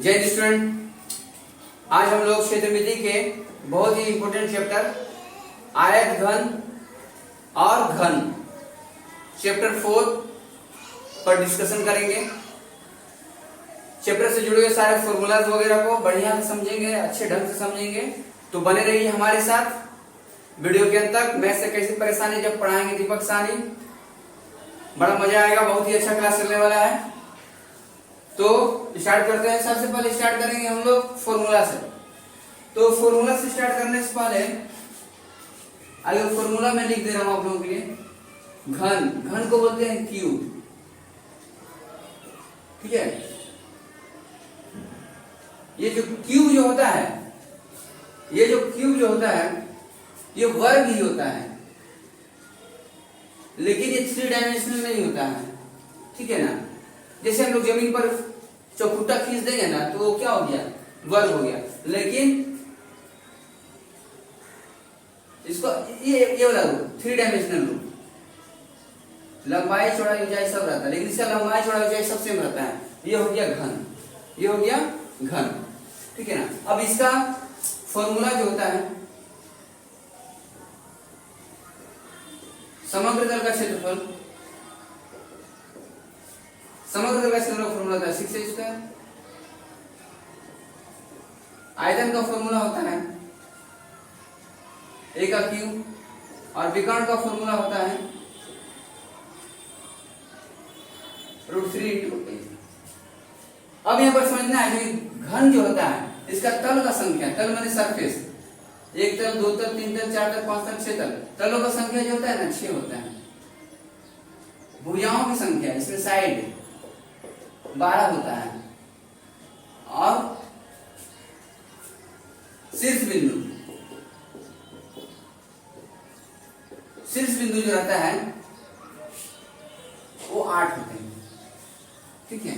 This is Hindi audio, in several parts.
जय हिंद स्टूडेंट, आज हम लोग क्षेत्रमिति के बहुत ही इंपॉर्टेंट चैप्टर आयत घन और घन चैप्टर 4 पर डिस्कशन करेंगे। चैप्टर से जुड़े हुए सारे फॉर्मूलाज वगैरह को बढ़िया से समझेंगे, अच्छे ढंग से समझेंगे। तो बने रहिए हमारे साथ वीडियो के अंत तक। मैथ से कैसी परेशानी जब पढ़ाएंगे दीपक साहनी, बड़ा मजा आएगा, बहुत ही अच्छा क्लास चलने वाला है। तो स्टार्ट करते हैं। सबसे पहले स्टार्ट करेंगे हम लोग फॉर्मूला से। तो फॉर्मूला से स्टार्ट करने से पहले आगे फॉर्मूला में लिख दे रहा हूं आप लोगों के लिए। घन को बोलते हैं क्यूब, ठीक है। ये जो क्यूब जो होता है, ये वर्ग ही होता है, लेकिन ये 3 डायमेंशनल नहीं होता है, ठीक है ना। जैसे हम लोग जमीन पर चौखुट्टा खींच देंगे ना, तो वो क्या हो गया, वर्ग हो गया। लेकिन इसको ये वाला रूप 3 डायमेंशनल रूप, लंबाई चौड़ाई ऊंचाई सब रहता है, लेकिन इसका लंबाई चौड़ाई ऊंचाई सब सेम रहता है। ये हो गया घन, ठीक है ना। अब इसका फॉर्मूला जो होता है, समग्र तल का क्षेत्रफल, समग्र तल का क्षेत्रफल का फॉर्मूला होता है 6a²। आयतन का फॉर्मूला होता है a का क्यूब, और विकर्ण का फॉर्मूला होता है √3 × a। अब यहाँ पर समझना है कि घन जो होता है, इसका तल का संख्या, तल माने सरफेस, 1 तल 2 तल 3 तल 4 तल 5 तल 6 तल, तलों का संख्या जो होता है ना 6 होता है। भुजाओं की संख्या, इसमें साइड 12 होता है, और शीर्ष बिंदु जो रहता है वो 8 होते हैं, ठीक है।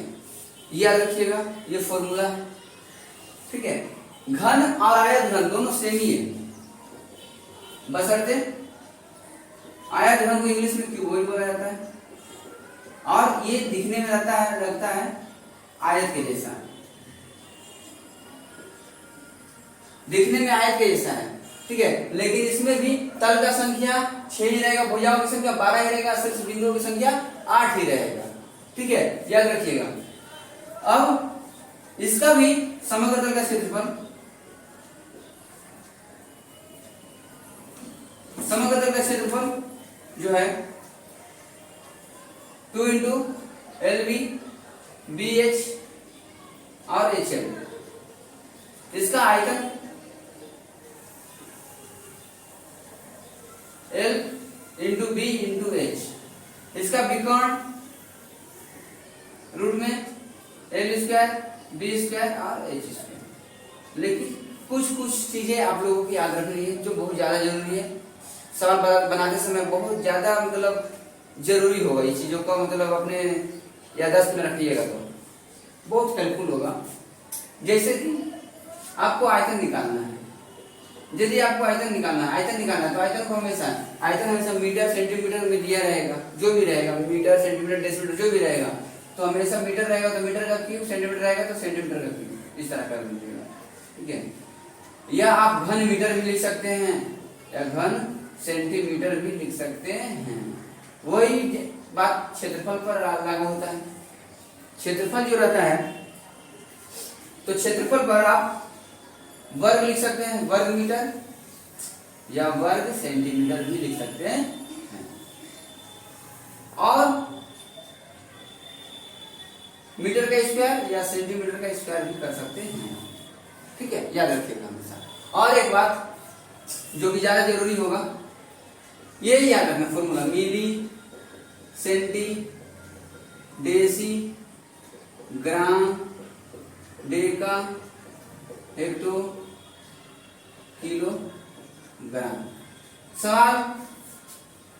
याद रखिएगा, ये फॉर्मूला है, ठीक है। घन और आयत घन दोनों सेम ही है, बशर्ते आयत घन को इंग्लिश में क्यूबॉइड बोला जाता है, और ये दिखने में लगता है आयत के जैसा, दिखने में आयत के जैसा है, ठीक है। लेकिन इसमें भी तल का संख्या 6 ही रहेगा, भुजाओं की संख्या 12 ही रहेगा, शीर्ष बिंदुओं की संख्या 8 ही रहेगा, ठीक है। याद रखिएगा। अब इसका भी समग्र तल का क्षेत्रफल, समग्र तल का क्षेत्रफल जो है 2 × LB BH और HL। इसका आयतन L × B × H। इसका विकर्ण रूट में L² B² और H²। लेकिन कुछ चीजें आप लोगों की याद रखनी है जो बहुत ज्यादा जरूरी है। सवाल बनाते समय बहुत ज्यादा मतलब जरूरी होगा, ये चीजों का मतलब अपने याददाश्त में रखिएगा तो बहुत हेल्पफुल होगा। जैसे कि आपको आयतन निकालना है, यदि आपको आयतन निकालना है तो आयतन हमेशा मीटर सेंटीमीटर में दिया रहेगा, जो भी रहेगा, मीटर सेंटीमीटर डेसीमीटर जो भी रहेगा, तो हमेशा मीटर रहेगा तो मीटर का क्यूब, सेंटीमीटर रहेगा तो सेंटीमीटर का क्यूब, इस तरह कर लीजिएगा, ठीक है। या आप घन मीटर भी लिख सकते हैं, या घन सेंटीमीटर भी लिख सकते हैं। वही बात क्षेत्रफल पर लागू होता है। क्षेत्रफल जो रहता है, तो क्षेत्रफल पर आप वर्ग लिख सकते हैं, वर्ग मीटर, या वर्ग सेंटीमीटर भी लिख सकते हैं, और मीटर का स्क्वायर या सेंटीमीटर का स्क्वायर भी कर सकते हैं, ठीक है। याद रखिएगा हमेशा। और एक बात जो भी ज्यादा जरूरी होगा, ये याद रखना फॉर्मूला, मिली सेंटी डेसी ग्राम डेका हेक्टो किलोग्राम। सवाल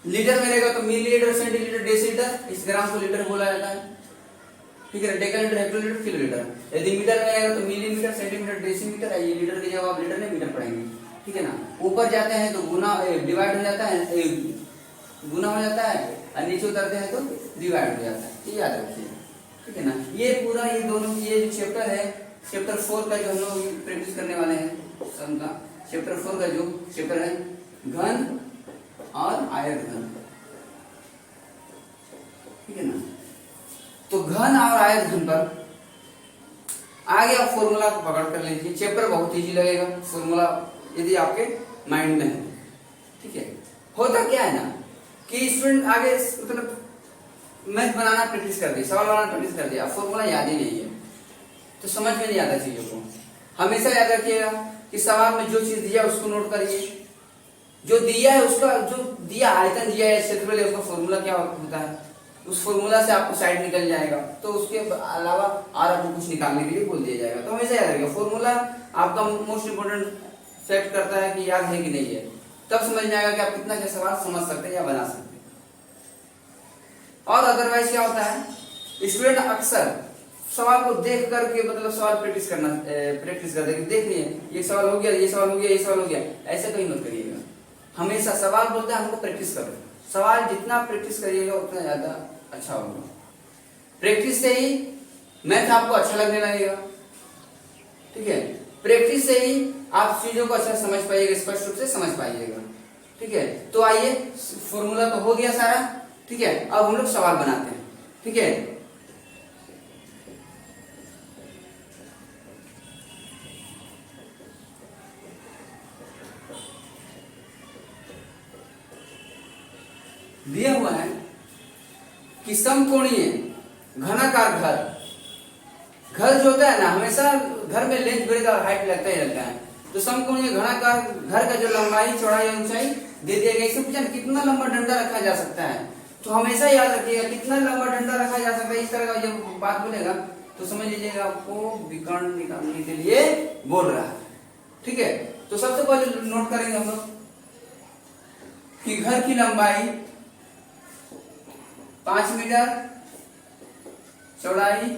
लीटर में रहेगा तो मिलीलीटर सेंटीलीटर डेसीलीटर, इस ग्राम को लीटर बोला जाता है, ठीक है। डेकालीटर हेक्टोलीटर किलोलीटर। यदि मीटर में रहेगा तो मिलीमीटर सेंटीमीटर डेसीमीटर, ये लीटर की जगह आप लीटर नहीं मीटर पढ़ेंगे, ठीक है ना। ऊपर जाते हैं तो गुना डिवाइड हो जाता है, गुना हो जाता है, और नीचे उतरते हैं तो डिवाइड हो जाता है, ये याद रखिए, ठीक है ना। ये पूरा ये दोनों ये जो चैप्टर है चैप्टर 4 का जो हम लोग प्रैक्टिस करने वाले हैं सम का, चैप्टर 4 का जो चैप्टर है घन और आयत घन, ठीक है ना। तो घन और आयत घन पर आगे आप फॉर्मूला को पकड़ कर लीजिए, चैप्टर बहुत इजी लगेगा फॉर्मूला यदि आपके माइंड में है, ठीक है। होता क्या है ना कि स्टूडेंट आगे मतलब मैथ बनाना प्रैक्टिस कर दिया, सवाल बनाना प्रैक्टिस कर दिया, फॉर्मूला याद ही नहीं है तो समझ में नहीं आता चीजों को। हमेशा याद रखिएगा कि सवाल में जो चीज दिया उसको नोट करिए, जो दिया है उसका, जो दिया आयतन दिया है क्षेत्रफल है, उसका फॉर्मूला क्या होता है, उस फॉर्मूला से आपको साइड निकल जाएगा, तो उसके अलावा और आपको कुछ निकालने के लिए बोल दिया जाएगा। तो हमेशा याद रखिएगा फॉर्मूला आपका मोस्ट इंपोर्टेंट फैक्ट करता है कि याद है कि नहीं है, तब समझ में आएगा कि आप कितना क्या सवाल समझ सकते हैं या बना सकते हैं। और अदरवाइज क्या होता है, स्टूडेंट अक्सर सवाल को देख करके मतलब सवाल प्रैक्टिस करते कि देख लिए ये सवाल हो गया, ये सवाल हो गया, ये सवाल हो गया, ऐसा कहीं मत करिएगा। हमेशा सवाल बोलते हैं हमको प्रैक्टिस करो, सवाल जितना प्रैक्टिस करिएगा उतना ज्यादा अच्छा होगा। प्रैक्टिस से ही मैथ आपको अच्छा लगने लगेगा, ठीक है। प्रैक्टिस से ही आप चीजों को अच्छा समझ पाइएगा, स्पष्ट रूप से समझ पाइएगा, ठीक है। तो आइए फॉर्मूला तो हो गया सारा, ठीक है। अब हम लोग सवाल बनाते हैं, ठीक है। दिया हुआ है कि समकोणीय घनाकार घर, घर जो होता है ना हमेशा घर में लेंथ ब्रेथ और हाइट लगता ही रहता है। तो समकोणीय घनाकार घर का जो लंबाई चौड़ाई और ऊंचाई दे दिया गया, इससे पूछा कितना लंबा डंडा रखा जा सकता है, तो हमेशा याद रखिएगा कितना लंबा डंडा रखा जा सकता है। इस तरह का जब बात बोलेगा तो समझ लीजिएगा आपको विकर्ण निकालने के लिए बोल रहा है, ठीक है। तो सबसे पहले नोट करेंगे हम लोग कि घर की लंबाई 5 मीटर, चौड़ाई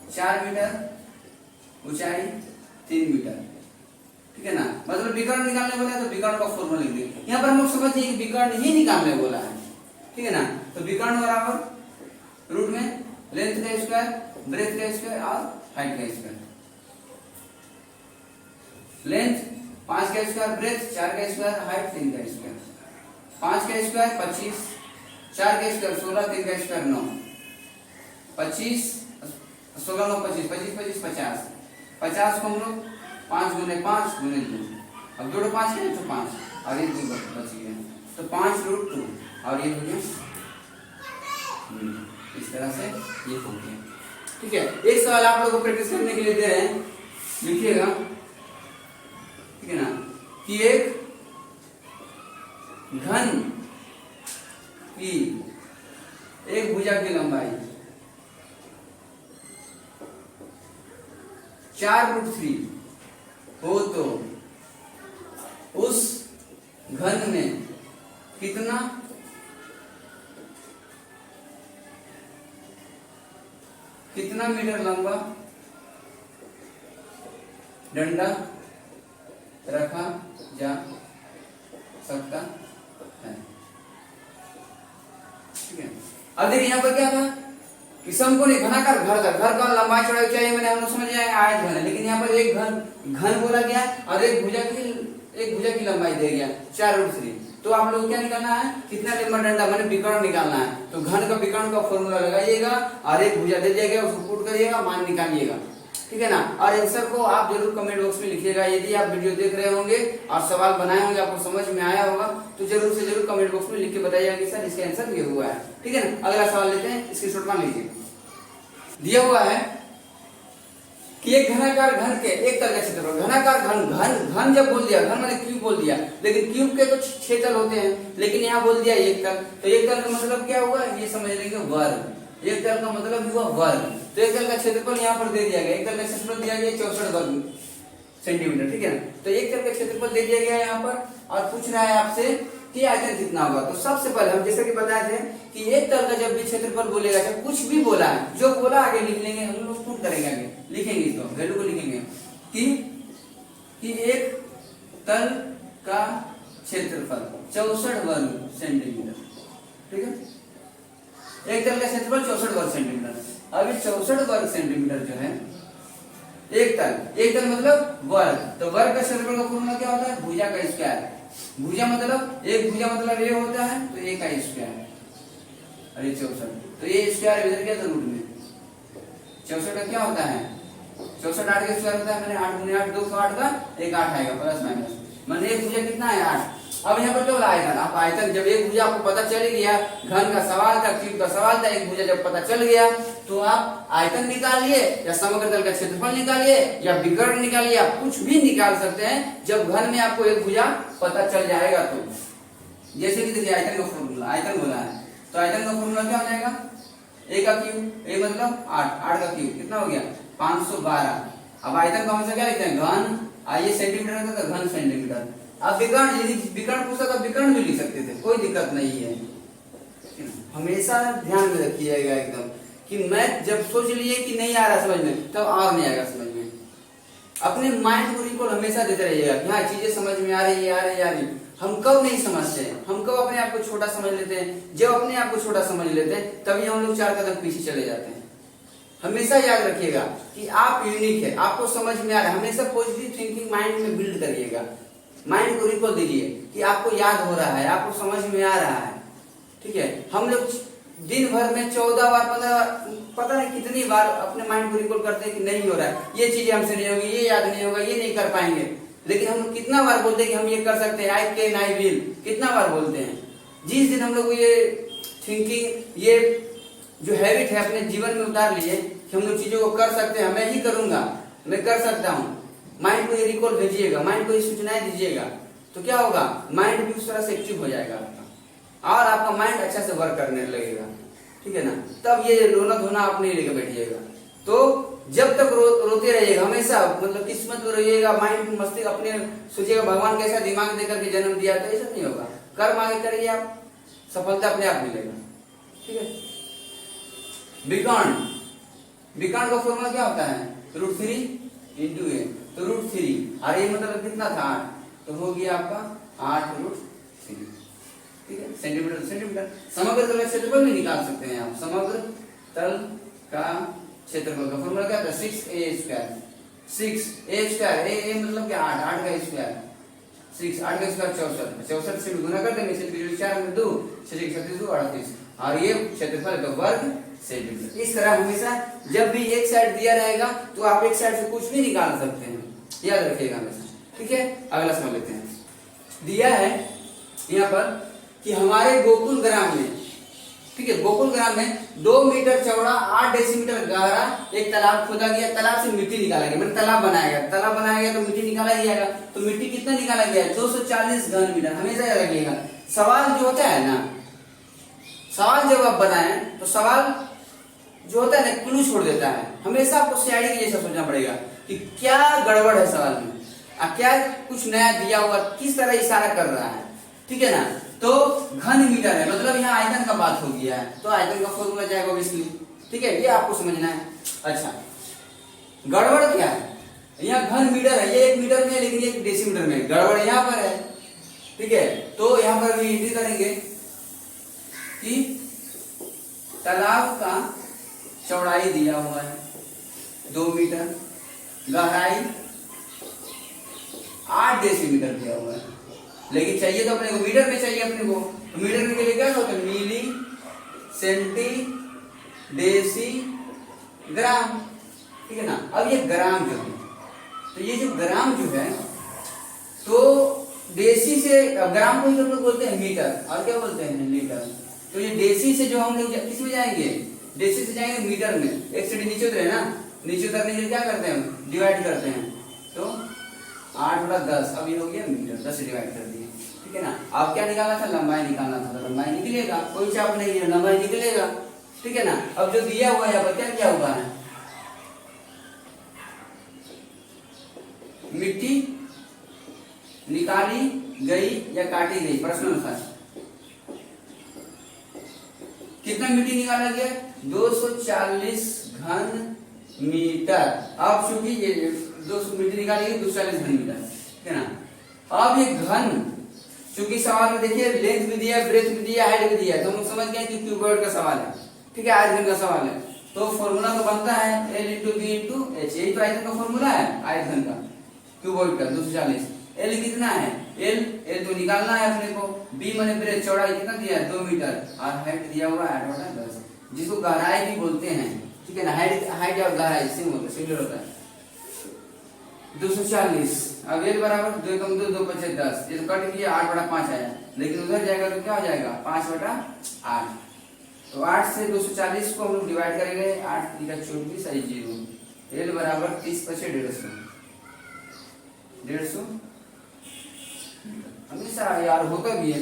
4 मीटर, ऊंचाई 3 मीटर, ठीक है ना। मतलब विकर्ण निकालने बोला है तो विकर्ण का फॉर्मूला लिख दिए। यहाँ पर हम लोग समझिए कि विकर्ण ही निकालने बोला है, ठीक है ना। तो विकर्ण बराबर रूट में लेंथ का स्क्वायर, ब्रेथ का स्क्वायर और हाइट का स्क्वायर। लेंथ 5 का स्क्वायर, ब्रेथ 4 का स्क्वायर, हाइट 3 का स्क्वायर। 5 का स्क्वायर 25, 4 का स्क्वायर 16, 3 का स्क्वायर 9, 25 16 9 25, 25 25 50, 50 को हम लोग 5 गुने 5 गुने 2, अब जोड़ो 5 है तो 5 और ये 2 बच गया, तो 5√2 और ये हो गया, इस तरह से ये हो गया, ठीक है। एक सवाल आप लोगों को प्रैक्टिस करने के लिए दे रहे हैं, लिखिएगा, ठीक है ना, कि एक घन की एक भुजा की लंबाई 4√3 हो तो उस घन में कितना मीटर लंबा डंडा रखा जा सकता है, ठीक है। अब देखिए यहाँ पर क्या था कि समकोणीय घनाकार घर का लंबाई चौड़ाई ऊंचाई मैंने हम लोग समझ जाए आयत घन है, लेकिन यहाँ पर एक घन बोला गया और एक भुजा की लंबाई दे गया 4√3। तो आप लोग क्या निकालना है, कितना लंबा डंडा मैंने विकर्ण निकालना है। तो घन का विकर्ण का फॉर्मूला लगाइएगा और एक भुजा दे दिया गया उसको पुट करिएगा, मान निकालिएगा, ठीक है ना। और आंसर को आप जरूर कमेंट बॉक्स में लिखिएगा। यदि आप वीडियो देख रहे होंगे और सवाल बनाए होंगे, आपको समझ में आया होगा, तो जरूर से जरूर कमेंट बॉक्स में लिख के बताइएगा कि सर इसका आंसर ये हुआ है, ठीक है ना। अगला सवाल लेते हैं, स्क्रीनशॉट मान लीजिए। दिया हुआ है कि एक घनाकार घन के एक तल का क्षेत्रफल, घनाकार घन जब बोल दिया, घन मैंने क्यूब बोल दिया, लेकिन क्यूब के तो 6 तल होते हैं, लेकिन यहाँ बोल दिया एक तल, तो एक तल का मतलब क्या हुआ ये समझ लेंगे वर्ग। एक तल का मतलब हुआ वर्ग, तो एक तल का क्षेत्रफल यहाँ पर दे दिया गया, एक तल का क्षेत्रफल दिया गया 64 वर्ग सेंटीमीटर, ठीक है ना। तो एक तल का क्षेत्रफल दे दिया गया है यहाँ पर, और पूछ रहा है आपसे कि आयतन कितना होगा। तो सबसे पहले हम जैसे कि बताए थे कि एक तल का जब भी क्षेत्रफल बोलेगा, चाहे कुछ भी बोला है, जो बोला आगे लिख लेंगे, हम लोग पुट करेंगे, आगे लिखेंगे, इसको वैल्यू को लिखेंगे कि एक तल का क्षेत्रफल 64 वर्ग सेंटीमीटर, ठीक है। एक तल का क्षेत्रफल 64 वर्ग सेंटीमीटर। अब 64 वर्ग सेंटीमीटर जो है एक तल मतलब वर्ग। तो वर्ग का क्षेत्रफल का फॉर्मूला क्या होता है? भुजा का स्क्वायर। भुजा मतलब एक भुजा मतलब ये होता है, तो ए का स्क्वायर। अरे 64, तो ये स्क्वायर इधर क्या था रूट में 64 का क्या होता है? 64 8 का स्क्वायर होता है, मैंने 8 गुने 8 208 का एक 8 आएगा प्लस माइनस, मैंने एक भुजा कितना है 8। अब यहाँ पर क्या बोला आयतन। आप आयतन जब एक भुजा आपको पता चल गया, घन का सवाल था, क्यूब का सवाल था, एक भुजा जब पता चल गया तो आप आयतन निकालिए या समग्र तल का क्षेत्रफल निकालिए या विकर्ण निकालिए, आप कुछ भी निकाल सकते हैं जब घन में आपको एक भुजा पता चल जाएगा तो। जैसे कि देखिए आयतन का फॉर्मूला, आयतन बोला है तो आयतन का फॉर्मूला क्या हो जाएगा? ए का क्यूब, ए मतलब 8, 8 का क्यूब कितना हो गया 512। अब आयतन को हमेशा क्या लिखते हैं? घन। आइए सेंटीमीटर का तो घन सेंटीमीटर। अब विकर्ण, यदि विकर्ण पूछता तो विकर्ण भी लिख सकते थे, कोई दिक्कत नहीं है। हमेशा ध्यान में रखिएगा एकदम कि मैथ जब सोच लिए कि नहीं आ रहा समझ में, तब और नहीं आएगा समझ में। अपने माइंड को रिकॉल हमेशा देते रहिएगा कि हाँ चीजें समझ में आ रही है, आ रही है। हम कब नहीं समझते हैं, हम कब अपने आप को छोटा समझ लेते हैं? जब अपने आप को छोटा समझ लेते हैं तभी हम लोग 4 कदम पीछे चले जाते हैं। हमेशा याद रखिएगा कि आप यूनिक है, आपको समझ में आ रहा है। हमेशा पॉजिटिव थिंकिंग माइंड में बिल्ड करिएगा, माइंड को रिकॉल दीजिए कि आपको याद हो रहा है, आपको समझ में आ रहा है। ठीक है, हम लोग दिन भर में 14 बार 15 बार पता नहीं कितनी बार अपने माइंड को रिकॉल करते हैं कि नहीं हो रहा है, ये चीजें हमसे नहीं होगी, ये याद नहीं होगा, ये नहीं कर पाएंगे। लेकिन हम कितना बार बोलते हैं कि हम ये कर सकते हैं, आई कैन आई विल, कितना बार बोलते हैं। जिस दिन हम लोग ये थिंकिंग, ये जो हैबिट है अपने जीवन में उतार लिए कि हम लोग चीजों को कर सकते हैं, मैं ही करूंगा, मैं कर सकता हूँ, माइंड को ये रिकॉल भेजिएगा, माइंड को ये सूचनाएं दीजिएगा, तो क्या होगा? माइंड भी उस तरह से एक्टिव हो जाएगा आपका और आपका माइंड अच्छा से वर्क करने लगेगा। ठीक है ना? तब ये रोना धोना आप नहीं लेकर बैठिएगा। तो जब तक रोते रहिएगा हमेशा, मतलब किस्मत में रहिएगा, माइंड मस्ती अपने सोचिएगा भगवान कैसा दिमाग देकर के जन्म दिया, तो ऐसा नहीं होगा। कर्म आगे करिए आप, सफलता अपने आप मिलेगा। ठीक है। विकर्ण, विकर्ण का फॉर्मूला क्या होता है? √3 × a। तो √3 और ये मतलब कितना था 8, तो हो गया आपका 8√3। ठीक है, सेंटीमीटर सेंटीमीटर। समग्र तल का क्षेत्रफल भी निकाल सकते हैं आप। समग्र तल का क्षेत्रफल का फॉर्मूला क्या था? 6a²। 6a², a मतलब क्या 8, 8 का स्क्वायर 6, 8 का स्क्वायर 64, 64 से गुना करते हैं, 4 में 2, 6 36 2 38, और ये क्षेत्रफल का वर्ग सेंटीमीटर। इस तरह हमेशा जब भी एक साइड दिया रहेगा तो आप एक साइड से कुछ भी निकाल सकते हैं, याद रखिएगा हमेशा। ठीक है, अगला समझ लेते हैं। दिया है यहाँ पर कि हमारे गोकुल ग्राम में, ठीक है, गोकुल ग्राम में 2 मीटर चौड़ा 8 डेसीमीटर गहरा एक तालाब खोदा गया। तालाब से मिट्टी निकाला गया, मतलब तालाब बनाया गया। तालाब बनाया गया तो मिट्टी निकाला जाएगा। तो मिट्टी कितना निकाला गया? 240 घन मीटर। हमेशा याद रखिएगा, सवाल जो होता है ना, सवाल जब आप बनाए तो सवाल जो होता है ना क्लू छोड़ देता है। हमेशा आपको सीआईडी के जैसा सोचना पड़ेगा कि क्या गड़बड़ है सवाल में, क्या कुछ नया दिया हुआ, किस तरह इशारा कर रहा है। ठीक है ना? तो घन मीटर है, मतलब यहाँ आयतन का बात हो गया है, तो आयतन का फॉर्मूला जाएगा ऑब्वियसली। ठीक है, ये आपको समझना है। अच्छा, गड़बड़ क्या है? यहाँ घन मीटर है, ये 1 मीटर में, लेकिन ये डेसीमीटर में। गड़बड़ यहाँ पर है। ठीक है, तो यहाँ पर भी एंट्री करेंगे कि तालाब का चौड़ाई दिया हुआ है 2 मीटर, गहराई 8 डेसीमीटर दिया हुआ है, लेकिन चाहिए तो अपने को मीटर में चाहिए अपने को। तो मीटर में के लिए क्या होता है? मिली, सेंटी, डेसी, ग्राम। ठीक है ना? अब ये ग्राम जो है, तो ये जो ग्राम जो है, तो डेसी से ग्राम को ही हम लोग बोलते हैं मीटर, और क्या बोलते हैं? लीटर। तो ये डेसी से जो हम लोग किस में जाएंगे? डेसी से जाएंगे मीटर में। एक सीढ़ी नीचे उतरे ना, नीचे उतरने के लिए क्या करते हैं? डिवाइड करते हैं। तो 8 × 10, अब ये हो गया मीटर, 10 से डिवाइड कर दिए। ठीक है ना? अब क्या निकालना था? लंबाई निकालना था, तो लंबाई निकलेगा, कोई चाप नहीं है, लंबाई निकलेगा। ठीक है ना? अब जो दिया हुआ है यहाँ पर क्या क्या हुआ है? मिट्टी निकाली गई या काटी गई, प्रश्न अनुसार कितना मिट्टी निकाला गया? 240 घन मीटर। अब चूंकि ये 200 मिट्टी निकाली गई, 240 घन मीटर। ठीक है ना? अब ये घन, चूंकि सवाल में देखिए लेंथ भी दिया, ब्रेथ भी दिया, हाइट भी दिया, तो हम समझ गए कि क्यूबॉइड का सवाल है। ठीक है, आयतन का सवाल है। तो फॉर्मूला तो बनता है L into B into H, यही तो आयतन का फॉर्मूला है आयतन का क्यूबॉइड का 240। एल कितना है, एल तो निकालना है अपने को, बी मैंने ब्रेथ चौड़ाई कितना दिया है 2 मीटर और हाइट दिया हुआ है 8/10, जिसको गहराई भी बोलते हैं, ठीक है ना। हाइट और गहराई सेम होता है, सिमिलर होता है। 240, अब एल बराबर 2 कम 2 2 5 10, ये तो कट गया 8/5 आया, लेकिन उधर जाएगा तो क्या हो जाएगा 5/8। तो 8 से 240 को हम लोग डिवाइड करेंगे, 8 3 24 आई 0, एल बराबर 30 × 150, 150 हमेशा यार होता भी है,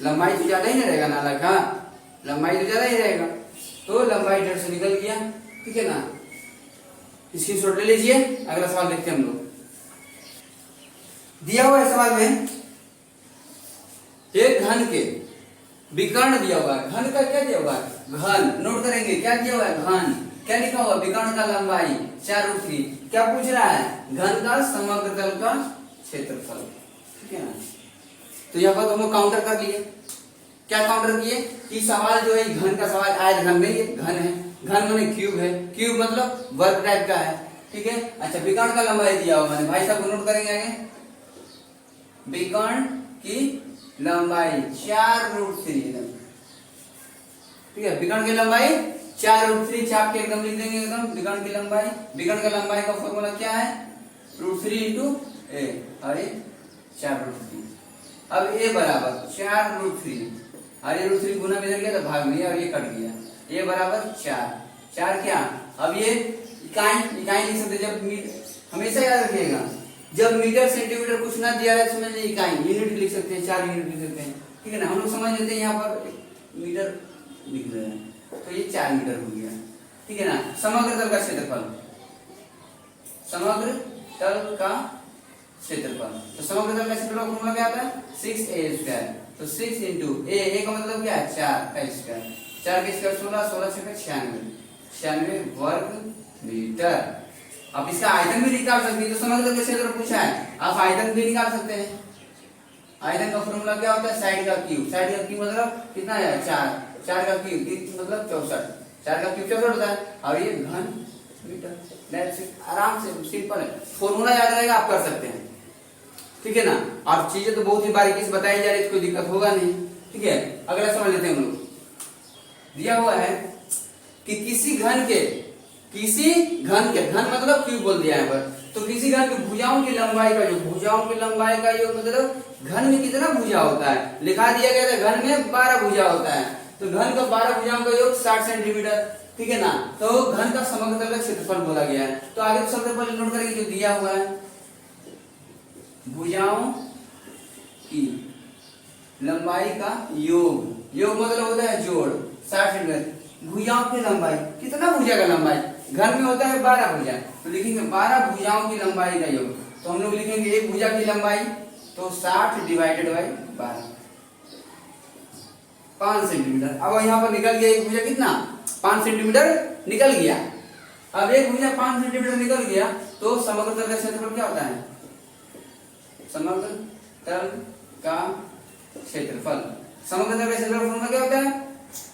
लंबाई तो ज्यादा ही नहीं रहेगा नाला का, लंबाई तो ज्यादा ही रहेगा, तो लंबाई 150 निकल गया, ठीक है ना। इसकी शॉट ले लीजिए, अगला सवाल देखते हैं हम लोग। दिया हुआ है सवाल में एक घन के विकर्ण दिया हुआ है, घन का क्या दिया हुआ है, घन नोट करेंगे क्या दिया हुआ है, घन क्या लिखा हुआ, विकर्ण का लंबाई 4√3, क्या पूछ रहा है, घन का समग्र तल का क्षेत्रफल, ठीक है ना। तो यहाँ पर हम लोग काउंटर कर लिए, क्या काउंटर किए कि सवाल जो है घन का सवाल आयत घन नहीं है, घन है, घन माने क्यूब है, क्यूब मतलब वर्ग टाइप का है, ठीक है। अच्छा विकर्ण का लंबाई दिया हुआ, मैंने भाई साहब को नोट करेंगे आगे, विकर्ण की लंबाई 4√3, ठीक है, विकर्ण की लंबाई 4√3 चाप के एकदम लिख देंगे एकदम, विकर्ण की लंबाई, विकर्ण का लंबाई का फॉर्मूला क्या है √3 इंटू ए, और ये 4√3। अब ए बराबर 4√3, और ये √3 गुना में इधर गया तो भाग में, और ये कट गया, ए बराबर 4 क्या, अब ये इकाई लिख सकते, जब हमेशा याद रखिएगा जब मीटर सेंटीमीटर कुछ ना दिया रहे समझ लीजिए इकाई, यूनिट लिख सकते हैं, 4 यूनिट लिख सकते हैं, ठीक है ना। हम लोग समझ लेते हैं यहाँ पर मीटर लिख रहे हैं, तो ये 4 मीटर हो गया, ठीक है ना। समग्र तल का क्षेत्रफल, समग्र तल का क्षेत्रफल, तो समग्र तल का क्षेत्रफल फॉर्मूला क्या आता है 6a², तो 6 इंटू ए का मतलब क्या है 4 का स्क्वायर, 4 के स्क्वायर 16, 16 × 96 वर्ग मीटर। अब इसका आयतन भी निकाल सकते हैं, तो समग्र तल का क्षेत्रफल पूछा है, आप आयतन भी निकाल सकते हैं। आयतन का फॉर्मूला क्या होता है साइड का क्यूब, साइड का क्यूब मतलब कितना है 4, 4 का क्यूब मतलब 64, 4 का क्यूब 64 होता है, और ये घन मीटर, दैट्स इट, आराम से सिंपल है, फॉर्मूला याद रहेगा आप कर सकते हैं, ठीक है ना। और चीजें तो बहुत ही बारीकी से बताई जा रही है, कोई दिक्कत होगा नहीं, ठीक है। अगला समझ लेते हैं हम लोग, दिया हुआ है कि किसी घन के घन मतलब क्यूब बोल दिया है पर, तो किसी घन की भुजाओं की लंबाई का योग, भुजाओं की लंबाई का योग मतलब घन में कितना भुजा होता है, लिखा दिया गया था घन में 12 भुजा होता है, तो घन का 12 भुजाओं का योग 60 सेंटीमीटर, ठीक है ना। तो घन का समग्र तल का क्षेत्रफल बोला गया है, तो आगे तो सबसे पहले नोट करेंगे जो दिया हुआ है, भुजाओं की लंबाई का योग, योग मतलब होता है जोड़, 60 सेंटीमीटर, भुजाओं की लंबाई, कितना भुजा का लंबाई, घन में होता है 12 भुजा, तो लिखेंगे 12 भुजाओं की लंबाई का योग, तो हम लोग लिखेंगे एक भुजा की लंबाई, तो 60 डिवाइडेड बाई 12, 5 सेंटीमीटर। अब यहाँ पर निकल गया एक भुजा कितना 5 सेंटीमीटर निकल गया, अब एक भुजा 5 सेंटीमीटर निकल गया, तो समग्र तल का क्षेत्रफल क्या होता है, समग्र तल का क्षेत्रफल, समग्र तल का क्षेत्रफल फॉर्मूला क्या होता है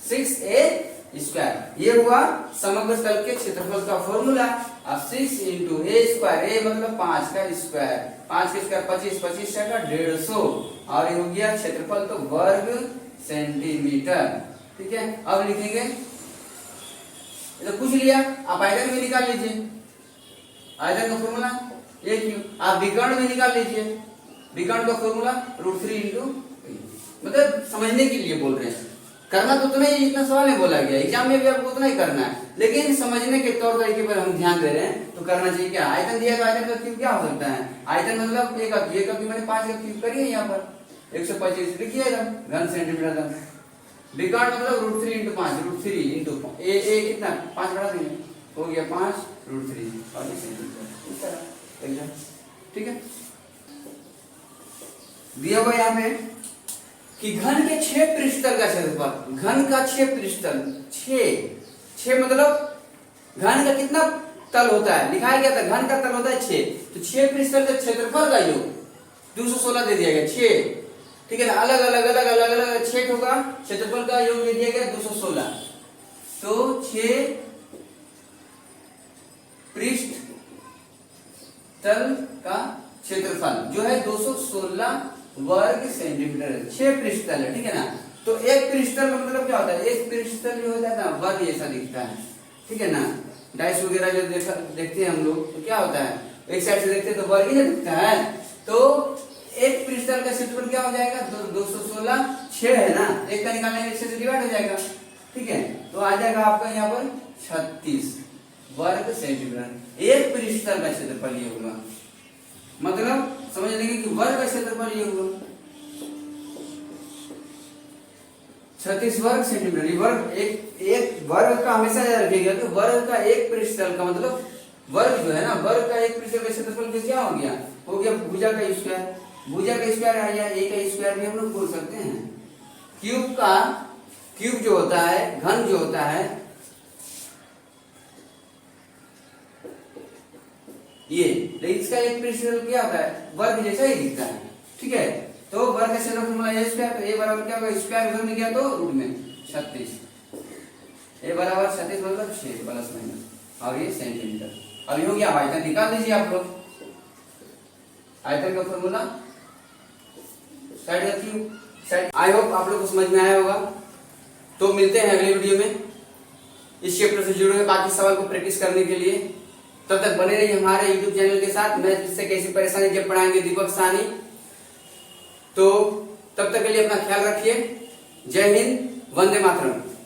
6a², ये हुआ समग्र तल के क्षेत्रफल का फॉर्मूला। अब 6 इंटू a², a मतलब 5 का स्क्वायर, 5 के स्क्वायर 25, 25 का 150, और ये हो गया क्षेत्रफल तो वर्ग सेंटीमीटर, ठीक है। अब लिखेंगे, तो पूछ लिया, आप आयतन भी निकाल लीजिए, आयतन का फॉर्मूला ये क्यों, आप विकर्ण भी निकाल लीजिए, विकर्ण का फॉर्मूला √3 इंटू, मतलब समझने के लिए बोल रहे हैं, करना तो उतना ही, इतना सवाल नहीं बोला गया एग्जाम में भी आपको उतना ही करना है, लेकिन समझने के तौर तरीके पर हम ध्यान दे रहे हैं, तो करना चाहिए। क्या आयतन दिया तो आयतन का क्यूब क्या हो सकता है, आयतन मतलब एक का क्यूब मैंने 5 का क्यूब करिए, यहाँ पर 125 लिखिएगा घन सेंटीमीटर का, विकर्ण मतलब √3 इंटू 5, √3 इंटू ए कितना 5 बढ़ा देंगे, हो गया 5 √3 और सेंटीमीटर, इस तरह, ठीक है। दिया हुआ यहाँ पे कि घन के 6 पृष्ठतल का क्षेत्रफल, घन का 6 पृष्ठतल, 6 मतलब घन का कितना तल होता है, लिखाया गया था घन का तल होता है 6, तो 6 पृष्ठतल का क्षेत्रफल का योग 216 दे दिया गया, 6, ठीक है ना। अलग अलग 6 होगा, क्षेत्रफल का योग दे दिया गया 216, तो 6 तल का क्षेत्रफल जो है 216 वर्ग सेंटीमीटर है। 6 पृष्ठतल है, ठीक है ना। तो एक पृष्ठतल का मतलब क्या होता है, एक पृष्ठतल जो होता है ना वर्ग जैसा दिखता है, ठीक है ना। डाइस वगैरह जो देखते हैं हम लोग तो क्या होता है, एक साइड से देखते हैं तो वर्ग ही दिखता है। तो एक पृष्ठतल का क्षेत्रफल क्या हो जाएगा, 216, 6 है ना, एक का निकालने में 6 से डिवाइड हो जाएगा, ठीक है। तो आ जाएगा आपका यहाँ पर 36 वर्ग सेंटीमीटर। एक पृष्ठतल का क्षेत्रफल ये होगा, मतलब समझ लेंगे कि वर्ग का क्षेत्रफल ये होगा 36 वर्ग सेंटीमीटर। ये वर्ग एक वर्ग का हमेशा याद रखिएगा कि वर्ग का एक पृष्ठतल का मतलब वर्ग जो है ना, वर्ग का एक पृष्ठतल का क्षेत्रफल क्या हो गया भुजा का स्क्वायर। भुजा का स्क्वायर आ गया, ए का स्क्वायर भी हम लोग बोल सकते हैं। क्यूब जो होता है, घन जो होता है ये, लेकिन इसका एक पृष्ठतल क्या होता है, वर्ग जैसा ही दिखता है, ठीक है। तो वर्ग का क्षेत्रफल फॉर्मूला ए स्क्वायर, तो ए बराबर क्या होगा, स्क्वायर उधर में गया तो रूट में 36, ए बराबर 36 मतलब 6 प्लस माइनस, और ये सेंटीमीटर। अब ये हो गया आयतन, निकाल दीजिए आप लोग आयतन का फॉर्मूला। साइड रखिए साइड। आई होप आप लोग को समझ में आया होगा। तो मिलते हैं अगले वीडियो में इस चैप्टर से जुड़े हुए बाकी सवाल को प्रैक्टिस करने के लिए। तब तक बने रहिए हमारे YouTube चैनल के साथ। मैथ से कैसी परेशानी जब पढ़ाएंगे दीपक साहनी। तो तब तक के लिए अपना ख्याल रखिए। जय हिंद, वंदे मातरम।